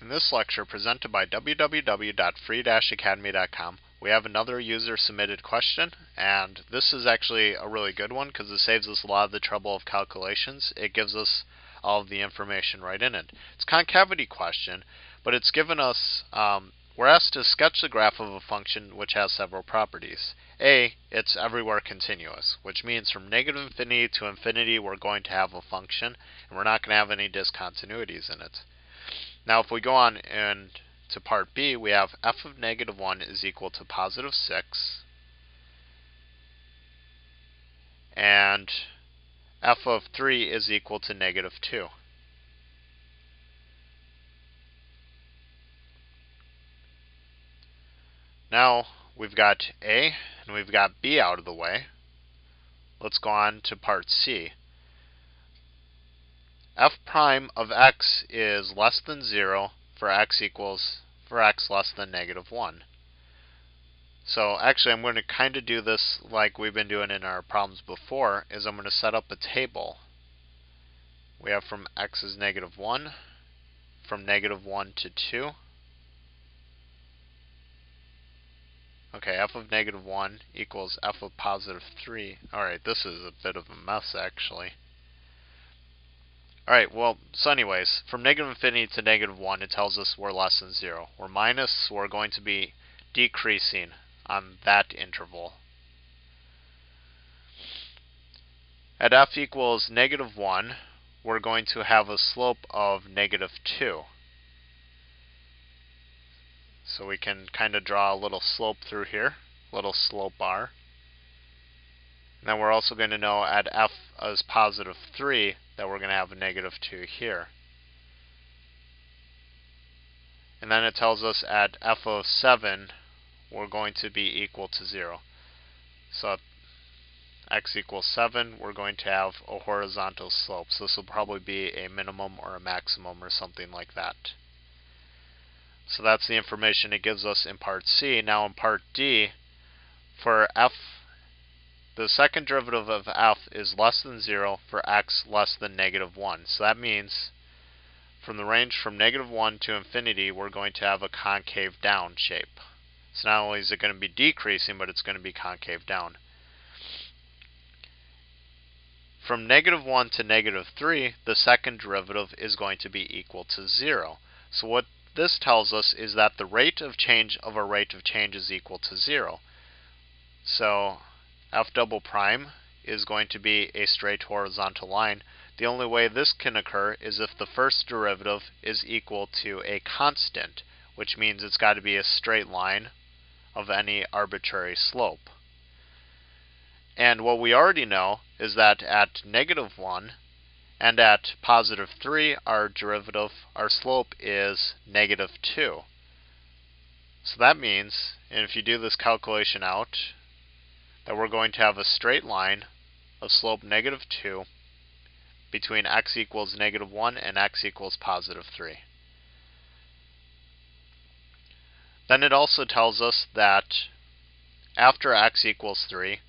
In this lecture, presented by www.free-academy.com, we have another user-submitted question, and this is actually a really good one because it saves us a lot of the trouble of calculations. It gives us all of the information right in it. It's a concavity question, but it's given us, we're asked to sketch the graph of a function which has several properties. A, it's everywhere continuous, which means from negative infinity to infinity we're going to have a function, and we're not going to have any discontinuities in it. Now if we go on and to part B, we have f of negative 1 is equal to positive 6, and f of 3 is equal to negative 2. Now we've got A and we've got B out of the way. Let's go on to part C. F prime of x is less than 0 for x less than negative 1. So actually I'm going to kind of do this like we've been doing in our problems before, is I'm going to set up a table. We have from x is negative 1, from negative 1 to 2. Okay, f of negative 1 equals f of positive 3. Alright, this is a bit of a mess actually. Alright, well, so anyways, from negative infinity to negative 1, it tells us we're less than 0. We're minus, we're going to be decreasing on that interval. At f equals negative 1, we're going to have a slope of negative 2. So we can kind of draw a little slope through here, little slope bar. And then we're also going to know at f as positive 3 that we're going to have a negative 2 here. And then it tells us at f of 7 we're going to be equal to 0. So at x equals 7 we're going to have a horizontal slope. So this will probably be a minimum or a maximum or something like that. So that's the information it gives us in part C. Now in part D, for f, the second derivative of f is less than 0 for x less than negative 1. So that means from the range from negative 1 to infinity, we're going to have a concave down shape. So not only is it going to be decreasing, but it's going to be concave down. From negative 1 to negative 3, the second derivative is going to be equal to 0. So what this tells us is that the rate of change of a rate of change is equal to 0. So f double prime is going to be a straight horizontal line. The only way this can occur is if the first derivative is equal to a constant, which means it's got to be a straight line of any arbitrary slope. And what we already know is that at negative 1 and at positive 3, our slope is negative 2. So that means, and if you do this calculation out, that we're going to have a straight line of slope negative 2 between x equals negative 1 and x equals positive 3. Then it also tells us that after x equals 3,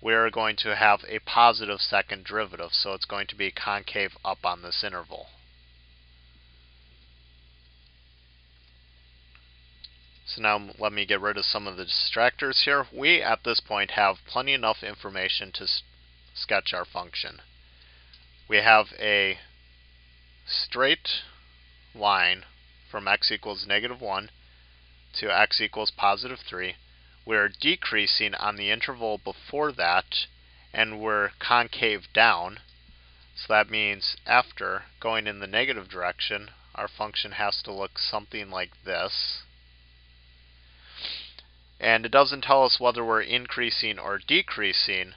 we're going to have a positive second derivative, so it's going to be concave up on this interval. So now let me get rid of some of the distractors here. We at this point have plenty enough information to sketch our function. We have a straight line from x equals negative 1 to x equals positive 3. We're decreasing on the interval before that, and we're concave down. So that means after going in the negative direction, our function has to look something like this. And it doesn't tell us whether we're increasing or decreasing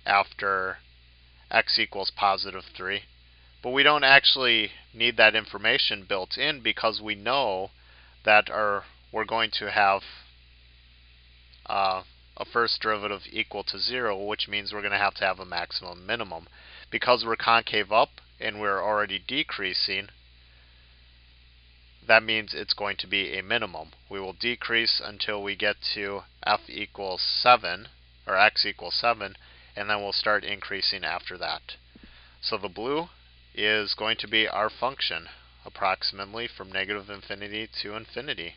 after x equals positive 3. But we don't actually need that information built in because we know that we're going to have a first derivative equal to 0, which means we're going to have a maximum minimum. Because we're concave up and we're already decreasing, that means it's going to be a minimum. We will decrease until we get to f equals 7, or x equals 7, and then we'll start increasing after that. So the blue is going to be our function. approximately from negative infinity to infinity.